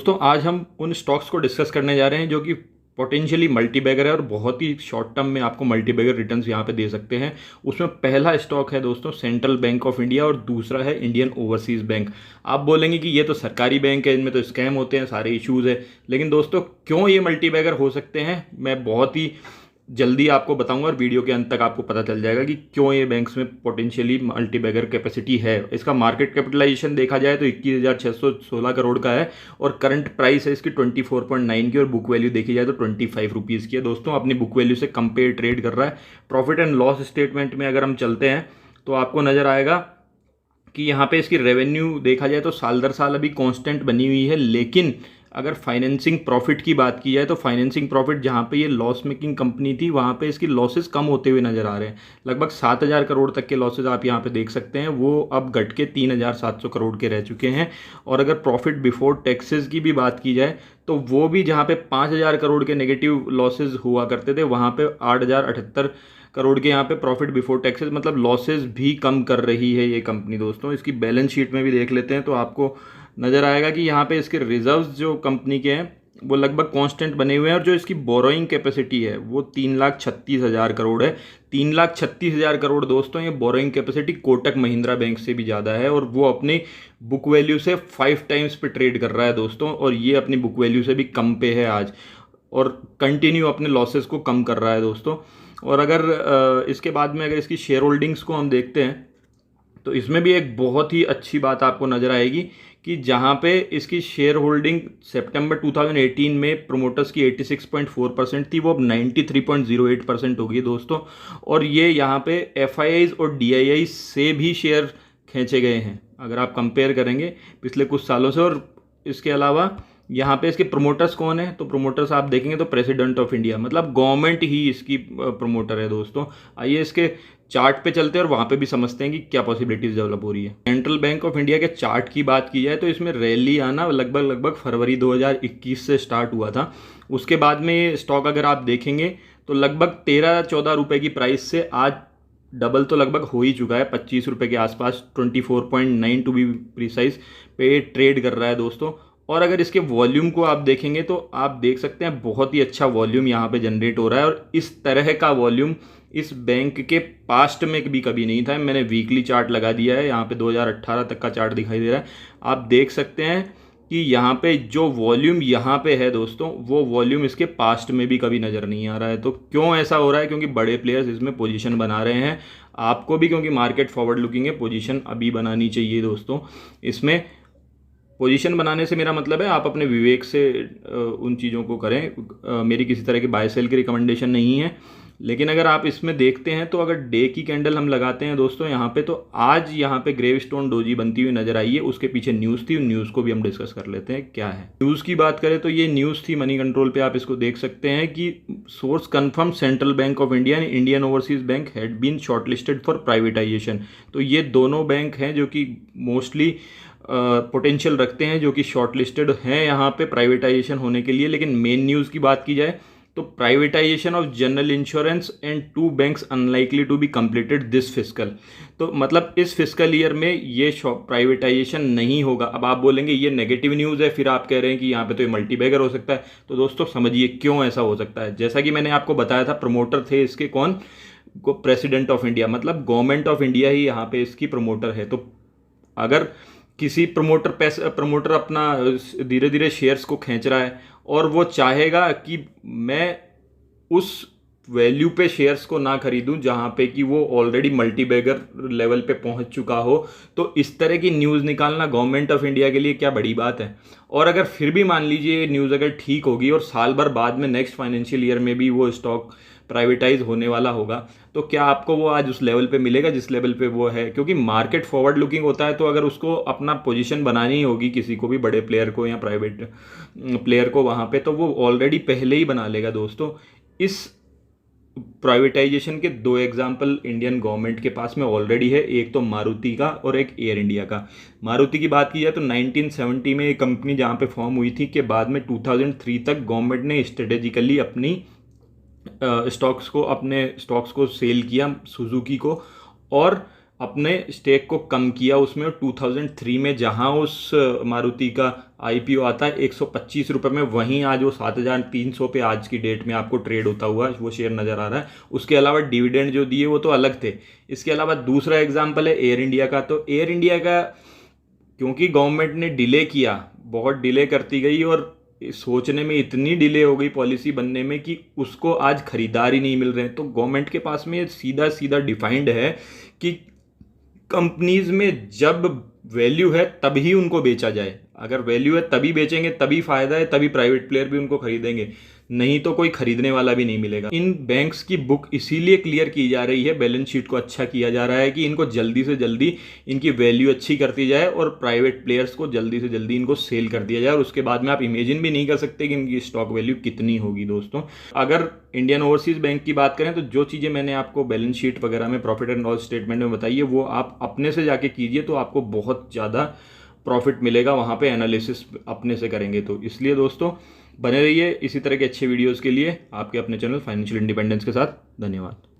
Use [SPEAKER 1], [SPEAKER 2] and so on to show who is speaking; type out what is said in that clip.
[SPEAKER 1] दोस्तों आज हम उन स्टॉक्स को डिस्कस करने जा रहे हैं जो कि पोटेंशियली मल्टीबैगर है और बहुत ही शॉर्ट टर्म में आपको मल्टीबैगर रिटर्न्स यहाँ पे दे सकते हैं। उसमें पहला स्टॉक है दोस्तों सेंट्रल बैंक ऑफ इंडिया और दूसरा है इंडियन ओवरसीज़ बैंक। आप बोलेंगे कि ये तो सरकारी बैंक है, इनमें तो स्कैम होते हैं, सारे इश्यूज़ है, लेकिन दोस्तों क्यों ये मल्टीबैगर हो सकते हैं मैं बहुत ही जल्दी आपको बताऊंगा और वीडियो के अंत तक आपको पता चल जाएगा कि क्यों ये बैंक्स में पोटेंशियली मल्टीबैगर कैपेसिटी है। इसका मार्केट कैपिटलाइजेशन देखा जाए तो 21,616 करोड़ का है और करंट प्राइस है इसकी 24.9 की और बुक वैल्यू देखी जाए तो 25 रुपीज़ की है। दोस्तों अपनी बुक वैल्यू से कंपेयर ट्रेड कर रहा है। प्रॉफिट एंड लॉस स्टेटमेंट में अगर हम चलते हैं तो आपको नज़र आएगा कि यहाँ पे इसकी रेवेन्यू देखा जाए तो साल दर साल अभी कांस्टेंट बनी हुई है, लेकिन अगर फाइनेंसिंग प्रॉफिट की बात की जाए तो फाइनेंसिंग प्रॉफिट जहाँ पे ये लॉस मेकिंग कंपनी थी वहाँ पे इसकी लॉसेस कम होते हुए नजर आ रहे हैं। लगभग 7,000 करोड़ तक के लॉसेस आप यहाँ पे देख सकते हैं, वो अब घट के 3,700 करोड़ के रह चुके हैं। और अगर प्रॉफिट बिफोर टैक्सेस की भी बात की जाए तो वो भी जहाँ पे 5,000 करोड़ के नेगेटिव लॉसेज हुआ करते थे वहाँ पे 8,078 करोड़ के यहाँ पे प्रॉफिट बिफोर टैक्सेस, मतलब लॉसेस भी कम कर रही है ये कंपनी। दोस्तों इसकी बैलेंस शीट में भी देख लेते हैं तो आपको नज़र आएगा कि यहाँ पे इसके रिजर्व्स जो कंपनी के हैं वो लगभग कांस्टेंट बने हुए हैं और जो इसकी बोरोइंग कैपेसिटी है वो 3,36,000 करोड़ है। 3,36,000 करोड़ दोस्तों, ये borrowing capacity Kotak Mahindra bank से भी ज़्यादा है और वो अपनी बुक वैल्यू से 5 टाइम्स पे ट्रेड कर रहा है दोस्तों, और ये अपनी बुक वैल्यू से भी कम पे है आज और कंटिन्यू अपने लॉसेस को कम कर रहा है दोस्तों। और अगर इसके बाद में अगर इसकी शेयर होल्डिंग्स को हम देखते हैं तो इसमें भी एक बहुत ही अच्छी बात आपको नज़र आएगी कि जहाँ पे इसकी शेयर होल्डिंग सितंबर 2018 में प्रोमोटर्स की 86.4% थी, वो अब 93.08% हो गई दोस्तों। और ये यहाँ पे एफआईआईज और डीआईआई से भी शेयर खींचे गए हैं अगर आप कंपेयर करेंगे पिछले कुछ सालों से। और इसके अलावा यहाँ पे इसके प्रोमोटर्स कौन है, तो प्रोमोटर्स आप देखेंगे तो प्रेसिडेंट ऑफ इंडिया, मतलब गवर्नमेंट ही इसकी प्रोमोटर है दोस्तों। आइए इसके चार्ट पे चलते हैं और वहाँ पे भी समझते हैं कि क्या पॉसिबिलिटीज डेवलप हो रही है। सेंट्रल बैंक ऑफ इंडिया के चार्ट की बात की जाए तो इसमें रैली आना लगभग फरवरी 2021 से स्टार्ट हुआ था। उसके बाद में ये स्टॉक अगर आप देखेंगे तो लगभग 13-14 रुपए की प्राइस से आज डबल तो लगभग हो ही चुका है, 25 रुपए के आसपास 24.9 टू बी प्रिसाइज पे ट्रेड कर रहा है दोस्तों। और अगर इसके वॉल्यूम को आप देखेंगे तो आप देख सकते हैं बहुत ही अच्छा वॉल्यूम यहाँ पे जनरेट हो रहा है और इस तरह का वॉल्यूम इस बैंक के पास्ट में भी कभी नहीं था। मैंने वीकली चार्ट लगा दिया है, यहाँ पे 2018 तक का चार्ट दिखाई दे रहा है। आप देख सकते हैं कि यहाँ पे जो वॉल्यूम यहाँ पे है दोस्तों वो वॉल्यूम इसके पास्ट में भी कभी नज़र नहीं आ रहा है। तो क्यों ऐसा हो रहा है? क्योंकि बड़े प्लेयर्स इसमें पोजीशन बना रहे हैं। आपको भी, क्योंकि मार्केट फॉरवर्ड लुकिंग है, पोजीशन अभी बनानी चाहिए दोस्तों। इसमें पोजीशन बनाने से मेरा मतलब है आप अपने विवेक से उन चीज़ों को करें। मेरी किसी तरह की बाय सेल की रिकमेंडेशन नहीं है, लेकिन अगर आप इसमें देखते हैं तो अगर डे की कैंडल हम लगाते हैं दोस्तों यहाँ पे, तो आज यहाँ पे ग्रेवस्टोन डोजी बनती हुई नजर आई है। उसके पीछे न्यूज़ थी, न्यूज़ को भी हम डिस्कस कर लेते हैं क्या है। न्यूज़ की बात करें तो ये न्यूज़ थी मनी कंट्रोल पे, आप इसको देख सकते हैं कि source confirm central bank of India and Indian overseas bank had been shortlisted for privatisation. तो ये दोनों बैंक हैं जो कि मोस्टली पोटेंशियल रखते हैं, जो कि शॉर्टलिस्टेड हैं यहाँ पे प्राइवेटाइजेशन होने के लिए। लेकिन मेन न्यूज़ की बात की जाए तो privatisation of general insurance and 2 banks unlikely to be completed this fiscal. तो मतलब इस फिस्कल ईयर में ये प्राइवेटाइजेशन नहीं होगा। अब आप बोलेंगे ये नेगेटिव न्यूज़ है, फिर आप कह रहे हैं कि यहाँ पे तो ये मल्टीबैगर हो सकता है। तो दोस्तों समझिए क्यों ऐसा हो सकता है। जैसा कि मैंने आपको बताया था, प्रमोटर थे इसके कौन? प्रेसिडेंट ऑफ इंडिया, मतलब गवर्नमेंट ऑफ इंडिया ही यहाँ पे इसकी प्रमोटर है। तो अगर किसी प्रमोटर अपना धीरे धीरे शेयर्स को खींच रहा है और वो चाहेगा कि मैं उस वैल्यू पे शेयर्स को ना खरीदूं जहां पे कि वो ऑलरेडी मल्टीबैगर लेवल पे पहुंच चुका हो, तो इस तरह की न्यूज़ निकालना गवर्नमेंट ऑफ इंडिया के लिए क्या बड़ी बात है। और अगर फिर भी मान लीजिए ये न्यूज़ अगर ठीक होगी और साल भर बाद में नेक्स्ट फाइनेंशियल ईयर में भी वो स्टॉक प्राइवेटाइज होने वाला होगा, तो क्या आपको वो आज उस लेवल पे मिलेगा जिस लेवल पे वो है? क्योंकि मार्केट फॉरवर्ड लुकिंग होता है, तो अगर उसको अपना पोजीशन बनानी होगी किसी को भी, बड़े प्लेयर को या प्राइवेट प्लेयर को वहाँ पे, तो वो ऑलरेडी पहले ही बना लेगा दोस्तों। इस प्राइवेटाइजेशन के 2 एग्जाम्पल इंडियन गवर्नमेंट के पास में ऑलरेडी है, एक तो मारुति का और एक एयर इंडिया का। मारुति की बात की जाए तो 1970 में ये कंपनी जहाँ पे फॉर्म हुई थी, के बाद में 2003 तक गवर्नमेंट ने स्ट्रेटेजिकली अपने स्टॉक्स को सेल किया सुजुकी को, और अपने स्टेक को कम किया उसमें, और 2003 में जहां उस मारुति का आईपीओ आता है 125 रुपये में, वहीं आज वो 7,300 पे आज की डेट में आपको ट्रेड होता हुआ वो शेयर नज़र आ रहा है। उसके अलावा डिविडेंड जो दिए वो तो अलग थे। इसके अलावा दूसरा एग्जाम्पल है एयर इंडिया का। तो एयर इंडिया का क्योंकि गवर्नमेंट ने डिले किया, बहुत डिले करती गई, और सोचने में इतनी डिले हो गई पॉलिसी बनने में कि उसको आज खरीदार ही नहीं मिल रहे हैं। तो गवर्नमेंट के पास में सीधा सीधा डिफाइंड है कि कंपनीज में जब वैल्यू है तभी उनको बेचा जाए। अगर वैल्यू है तभी बेचेंगे, तभी फायदा है, तभी प्राइवेट प्लेयर भी उनको खरीदेंगे, नहीं तो कोई खरीदने वाला भी नहीं मिलेगा। इन बैंक्स की बुक इसीलिए क्लियर की जा रही है, बैलेंस शीट को अच्छा किया जा रहा है कि इनको जल्दी से जल्दी इनकी वैल्यू अच्छी करती जाए और प्राइवेट प्लेयर्स को जल्दी से जल्दी इनको सेल कर दिया जाए, और उसके बाद में आप इमेजिन भी नहीं कर सकते कि इनकी स्टॉक वैल्यू कितनी होगी दोस्तों। अगर इंडियन ओवरसीज बैंक की बात करें तो जो चीज़ें मैंने आपको बैलेंस शीट वगैरह में, प्रॉफिट एंड लॉस स्टेटमेंट में बताई है, वो आप अपने से जाके कीजिए तो आपको बहुत ज़्यादा प्रॉफिट मिलेगा वहाँ पे, एनालिसिस अपने से करेंगे तो। इसलिए दोस्तों बने रहिए इसी तरह के अच्छे वीडियोस के लिए आपके अपने चैनल फाइनेंशियल इंडिपेंडेंस के साथ। धन्यवाद।